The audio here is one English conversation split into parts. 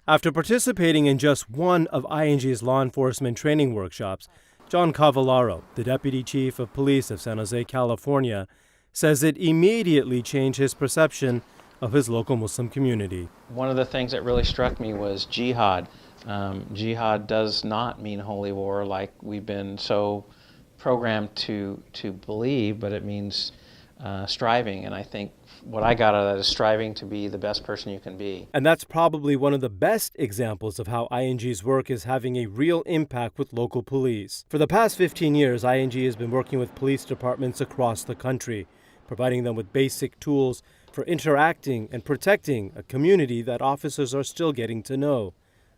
After participating in just one of ING's law enforcement training workshops, John Cavallaro, the Deputy Chief of Police of San Jose, California, says it immediately changed his perception of his local Muslim community. One of the things that really struck me was jihad. Jihad does not mean holy war like we've been so programmed to believe, but it means striving, and I think what I got out of that is striving to be the best person you can be. And that's probably one of the best examples of how ING's work is having a real impact with local police. For the past 15 years, ING has been working with police departments across the country, providing them with basic tools for interacting and protecting a community that officers are still getting to know,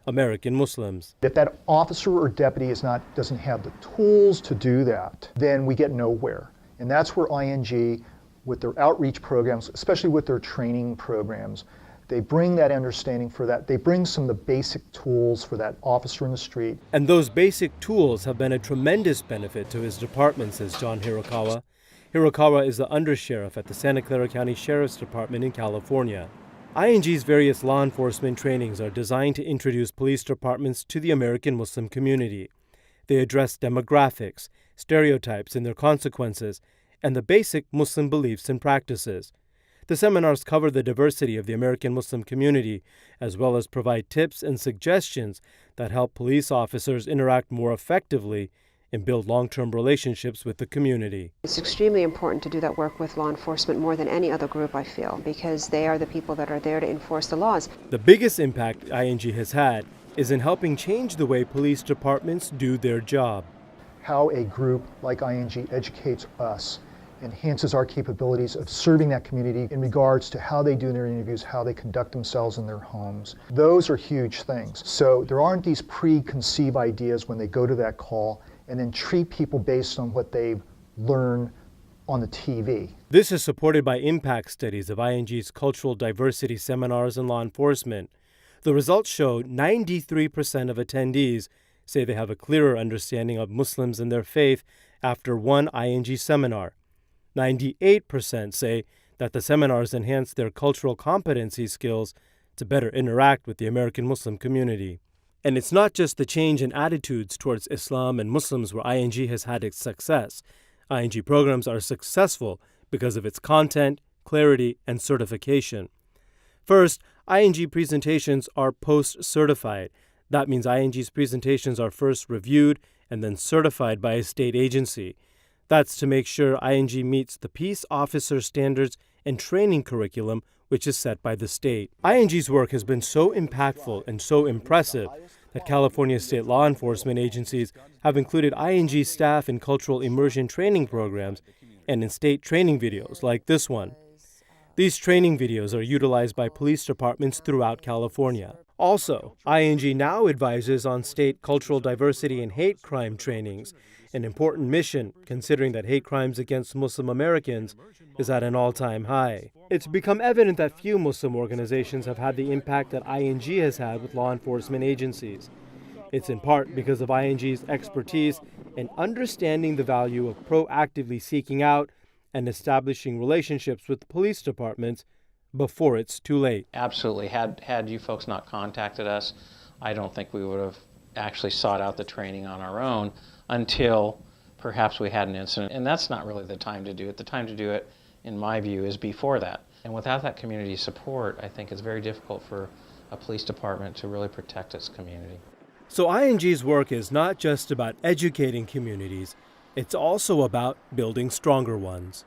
American Muslims. If that officer or deputy doesn't have the tools to do that, then we get nowhere. And that's where ING, with their outreach programs, especially with their training programs, they bring that understanding for that. They bring some of the basic tools for that officer in the street. And those basic tools have been a tremendous benefit to his department, says John Hirokawa. Hirokawa is the undersheriff at the Santa Clara County Sheriff's Department in California. ING's various law enforcement trainings are designed to introduce police departments to the American Muslim community. They address demographics, stereotypes and their consequences, and the basic Muslim beliefs and practices. The seminars cover the diversity of the American Muslim community, as well as provide tips and suggestions that help police officers interact more effectively and build long-term relationships with the community. It's extremely important to do that work with law enforcement more than any other group, I feel, because they are the people that are there to enforce the laws. The biggest impact ING has had is in helping change the way police departments do their job. How a group like ING educates us, enhances our capabilities of serving that community in regards to how they do their interviews, how they conduct themselves in their homes. Those are huge things. So there aren't these preconceived ideas when they go to that call and then treat people based on what they've learned on the TV. This is supported by impact studies of ING's cultural diversity seminars in law enforcement. The results show 93% of attendees say they have a clearer understanding of Muslims and their faith after one ING seminar. 98% say that the seminars enhance their cultural competency skills to better interact with the American Muslim community. And it's not just the change in attitudes towards Islam and Muslims where ING has had its success. ING programs are successful because of its content, clarity, and certification. First, ING presentations are post-certified. That means ING's presentations are first reviewed and then certified by a state agency. That's to make sure ING meets the peace officer standards and training curriculum which is set by the state. ING's work has been so impactful and so impressive that California state law enforcement agencies have included ING staff in cultural immersion training programs and in state training videos like this one. These training videos are utilized by police departments throughout California. Also, ING now advises on state cultural diversity and hate crime trainings, an important mission considering that hate crimes against Muslim Americans is at an all-time high. It's become evident that few Muslim organizations have had the impact that ING has had with law enforcement agencies. It's in part because of ING's expertise in understanding the value of proactively seeking out and establishing relationships with police departments before it's too late. Absolutely. Had you folks not contacted us, I don't think we would have actually sought out the training on our own until perhaps we had an incident. And that's not really the time to do it. The time to do it, in my view, is before that. And without that community support, I think it's very difficult for a police department to really protect its community. So ING's work is not just about educating communities, it's also about building stronger ones.